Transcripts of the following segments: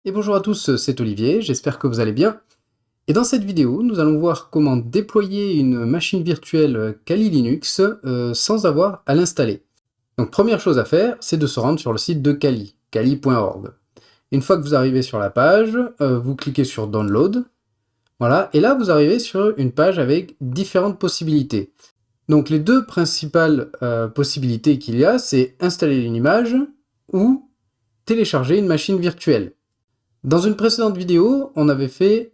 Et bonjour à tous, c'est Olivier, j'espère que vous allez bien. Et dans cette vidéo, nous allons voir comment déployer une machine virtuelle Kali Linux sans avoir à l'installer. Donc première chose à faire, c'est de se rendre sur le site de Kali, kali.org. Une fois que vous arrivez sur la page, vous cliquez sur Download. Voilà, et là vous arrivez sur une page avec différentes possibilités. Donc les deux principales possibilités qu'il y a, c'est installer une image ou télécharger une machine virtuelle. Dans une précédente vidéo, on avait fait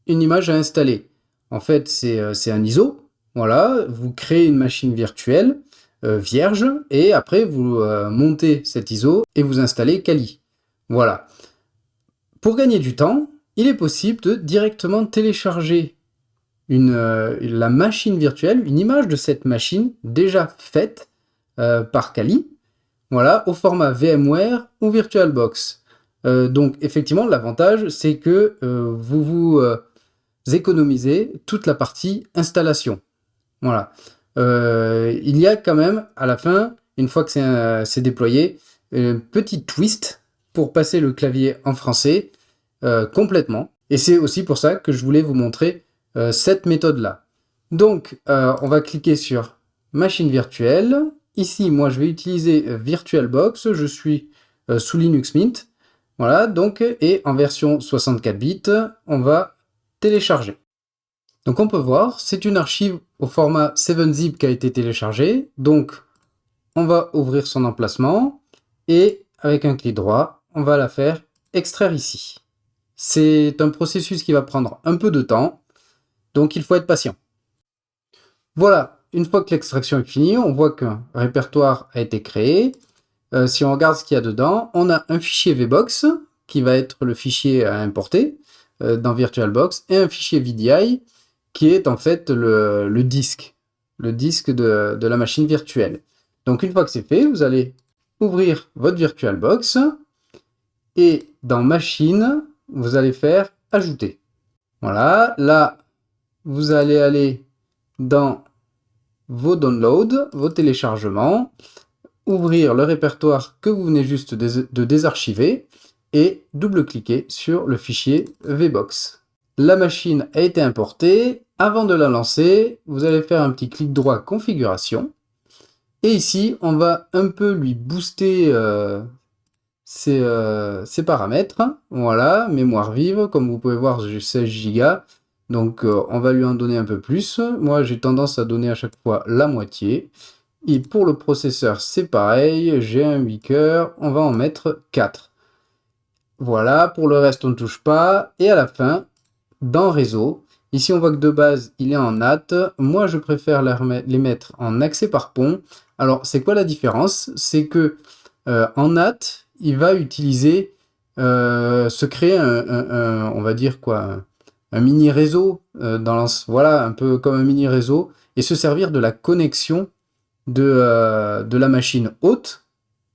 une image à installer. En fait, c'est un ISO. Voilà, vous créez une machine virtuelle vierge et après vous montez cet ISO et vous installez Kali. Voilà. Pour gagner du temps, il est possible de directement télécharger la machine virtuelle, une image de cette machine déjà faite par Kali, voilà, au format VMware ou VirtualBox. Donc effectivement, l'avantage, c'est que vous économisez toute la partie installation. Voilà. Il y a quand même, à la fin, une fois que c'est déployé, un petit twist pour passer le clavier en français complètement. Et c'est aussi pour ça que je voulais vous montrer cette méthode-là. Donc, on va cliquer sur Machine virtuelle. Ici, moi, je vais utiliser VirtualBox. Je suis sous Linux Mint. Voilà, donc, et en version 64 bits, on va télécharger. Donc, on peut voir, c'est une archive au format 7-zip qui a été téléchargée. Donc, on va ouvrir son emplacement et avec un clic droit, on va la faire extraire ici. C'est un processus qui va prendre un peu de temps, donc il faut être patient. Voilà, une fois que l'extraction est finie, on voit qu'un répertoire a été créé. Si on regarde ce qu'il y a dedans, on a un fichier VBox, qui va être le fichier à importer dans VirtualBox, et un fichier VDI, qui est en fait le disque de la machine virtuelle. Donc une fois que c'est fait, vous allez ouvrir votre VirtualBox, et dans Machine, vous allez faire Ajouter. Voilà, là, vous allez aller dans vos downloads, vos téléchargements, ouvrir le répertoire que vous venez juste de désarchiver et double-cliquer sur le fichier VBox. La machine a été importée. Avant de la lancer, vous allez faire un petit clic droit Configuration. Et ici, on va un peu lui booster ses paramètres. Voilà, mémoire vive, comme vous pouvez voir, j'ai 16 Go. Donc on va lui en donner un peu plus. Moi j'ai tendance à donner à chaque fois la moitié. Et pour le processeur c'est pareil, j'ai un 8 cœurs, on va en mettre 4. Voilà, pour le reste on ne touche pas. Et à la fin, dans réseau, ici on voit que de base il est en NAT. Moi je préfère les mettre en accès par pont. Alors c'est quoi la différence? C'est que en NAT, il va utiliser, se créer on va dire quoi, un mini réseau, voilà, un peu comme un mini réseau, et se servir de la connexion de la machine hôte,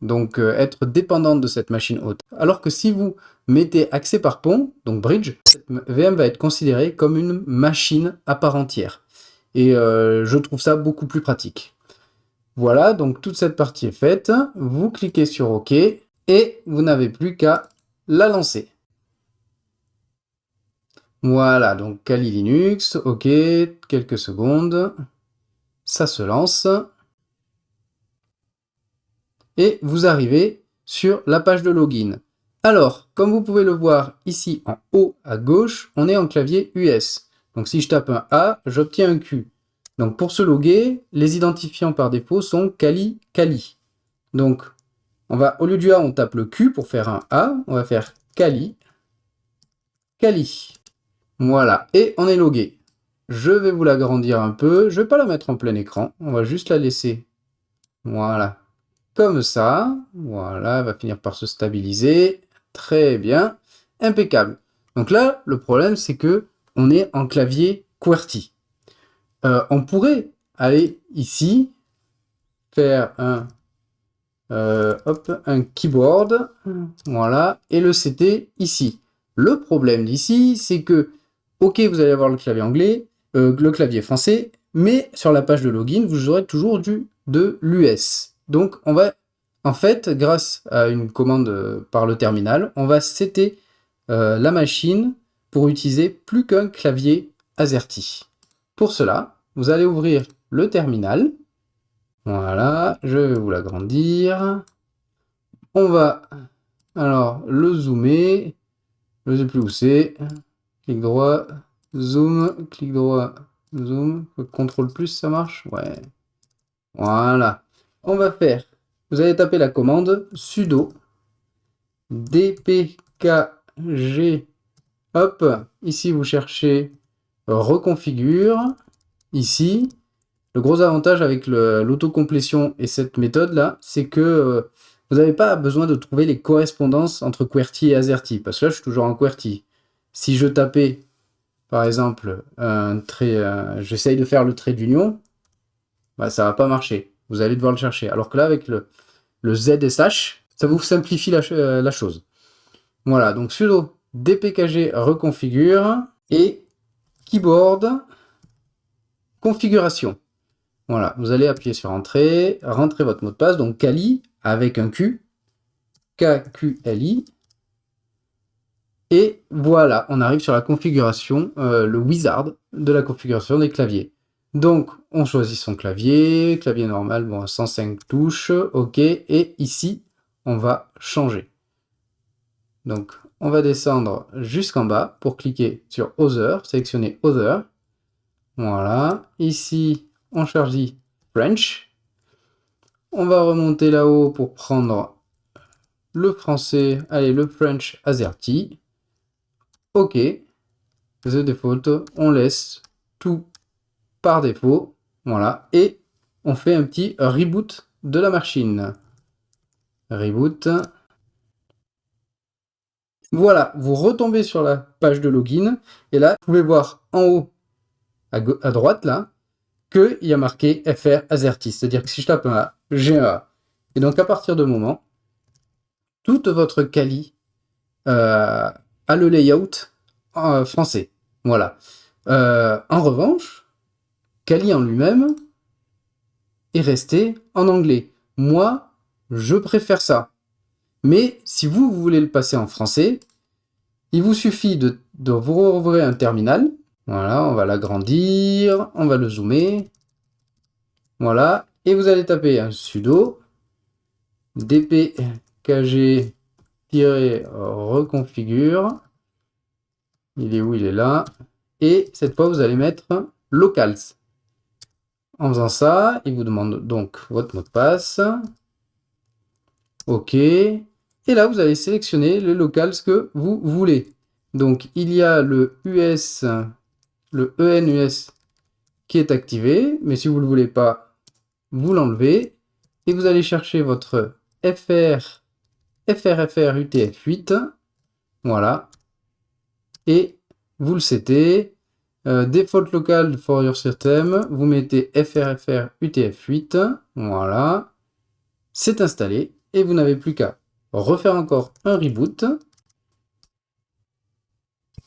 donc être dépendante de cette machine hôte. Alors que si vous mettez accès par pont, donc bridge, cette VM va être considérée comme une machine à part entière. Et je trouve ça beaucoup plus pratique. Voilà, donc toute cette partie est faite. Vous cliquez sur OK et vous n'avez plus qu'à la lancer. Voilà, donc Kali Linux, OK, quelques secondes. Ça se lance. Et vous arrivez sur la page de login. Alors, comme vous pouvez le voir ici en haut à gauche, on est en clavier US. Donc si je tape un A, j'obtiens un Q. Donc pour se loguer, les identifiants par défaut sont Kali, Kali. Donc on va, au lieu du A, on tape le Q pour faire un A. On va faire Kali, Kali. Voilà, et on est logué. Je vais vous l'agrandir un peu. Je ne vais pas la mettre en plein écran. On va juste la laisser. Voilà, comme ça. Voilà, elle va finir par se stabiliser. Très bien, impeccable. Donc là, le problème, c'est que on est en clavier QWERTY. On pourrait aller ici, faire un keyboard, voilà, et le CT ici. Le problème d'ici, c'est que, ok, vous allez avoir le clavier anglais, le clavier français, mais sur la page de login, vous aurez toujours de l'US. Donc, on va En fait, grâce à une commande par le terminal, on va setter la machine pour utiliser plus qu'un clavier AZERTY. Pour cela, vous allez ouvrir le terminal. Voilà, je vais vous l'agrandir. On va alors le zoomer. Je ne sais plus où c'est. Clic droit, zoom, clic droit, zoom. CTRL plus, ça marche? Ouais. Voilà. On va faire. Vous allez taper la commande sudo dpkg. Hop, ici vous cherchez reconfigure. Ici, le gros avantage avec l'autocomplétion et cette méthode-là, c'est que vous n'avez pas besoin de trouver les correspondances entre QWERTY et AZERTY, parce que là, je suis toujours en QWERTY. Si je tapais, par exemple, un trait, j'essaye de faire le trait d'union, bah, ça va pas marcher. Vous allez devoir le chercher. Alors que là, avec le ZSH, ça vous simplifie la chose. Voilà, donc sudo dpkg reconfigure et keyboard configuration. Voilà, vous allez appuyer sur entrée, rentrer votre mot de passe, donc Kali avec un Q, KQLI. Et voilà, on arrive sur la configuration, le wizard de la configuration des claviers. Donc, on choisit son clavier, clavier normal, bon, 105 touches, ok, et ici, on va changer. Donc, on va descendre jusqu'en bas pour cliquer sur Other, sélectionner Other. Voilà, ici, on choisit French. On va remonter là-haut pour prendre le français, allez, le French AZERTY. Ok, the default, on laisse tout par défaut. Voilà, et on fait un petit reboot de la machine. Reboot. Voilà, vous retombez sur la page de login, et là, vous pouvez voir en haut, à droite, là, qu'il y a marqué FR AZERTY. C'est-à-dire que si je tape un A, j'ai un A. Et donc, à partir de moment, toute votre Kali a le layout français. Voilà. En revanche, Kali en lui-même est resté en anglais. Moi, je préfère ça. Mais si vous voulez le passer en français, il vous suffit de vous rouvrir un terminal. Voilà, on va l'agrandir, on va le zoomer. Voilà, et vous allez taper un sudo dpkg-reconfigure. Il est où? Il est là. Et cette fois, vous allez mettre locals. En faisant ça, il vous demande donc votre mot de passe. OK. Et là, vous allez sélectionner le locals que vous voulez. Donc, il y a le US, le ENUS qui est activé. Mais si vous ne le voulez pas, vous l'enlevez. Et vous allez chercher votre FRFR UTF-8. Voilà. Et vous le setez. Default local for your system. Vous mettez FRFR UTF-8. Voilà. C'est installé. Et vous n'avez plus qu'à refaire encore un reboot.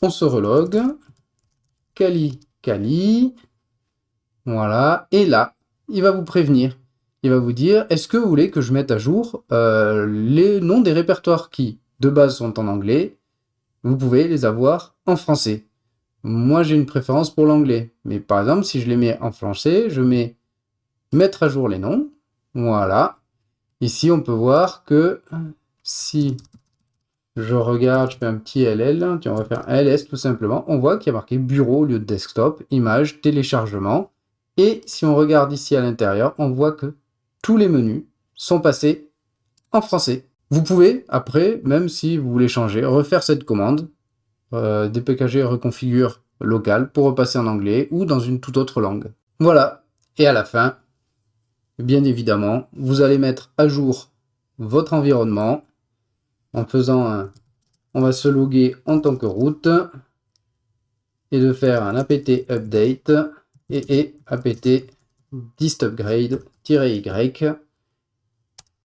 On se relogue. Kali. Voilà. Et là, il va vous prévenir. Il va vous dire, est-ce que vous voulez que je mette à jour les noms des répertoires qui, de base, sont en anglais? Vous pouvez les avoir en français. Moi, j'ai une préférence pour l'anglais. Mais par exemple, si je les mets en français, je mets mettre à jour les noms. Voilà. Ici, on peut voir que si je regarde, je fais un petit LL, tiens, on va faire un LS tout simplement, on voit qu'il y a marqué bureau au lieu de desktop, image, téléchargement. Et si on regarde ici à l'intérieur, on voit que tous les menus sont passés en français. Vous pouvez, après, même si vous voulez changer, refaire cette commande, dpkg reconfigure local pour repasser en anglais ou dans une toute autre langue. Voilà. Et à la fin, bien évidemment, vous allez mettre à jour votre environnement en faisant un... On va se loguer en tant que root et de faire un apt update et apt dist upgrade-y.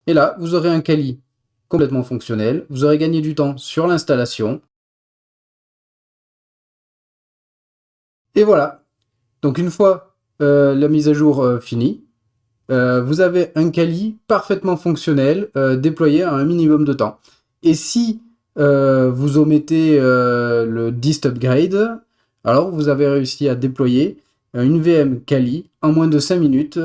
Et là, vous aurez un Kali complètement fonctionnel. Vous aurez gagné du temps sur l'installation. Et voilà. Donc une fois la mise à jour finie, vous avez un Kali parfaitement fonctionnel, déployé à un minimum de temps. Et si vous omettez le dist upgrade, alors vous avez réussi à déployer une VM Kali en moins de 5 minutes,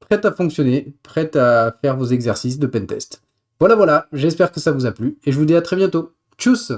prête à fonctionner, prête à faire vos exercices de pentest. Voilà, j'espère que ça vous a plu, et je vous dis à très bientôt. Tchuss!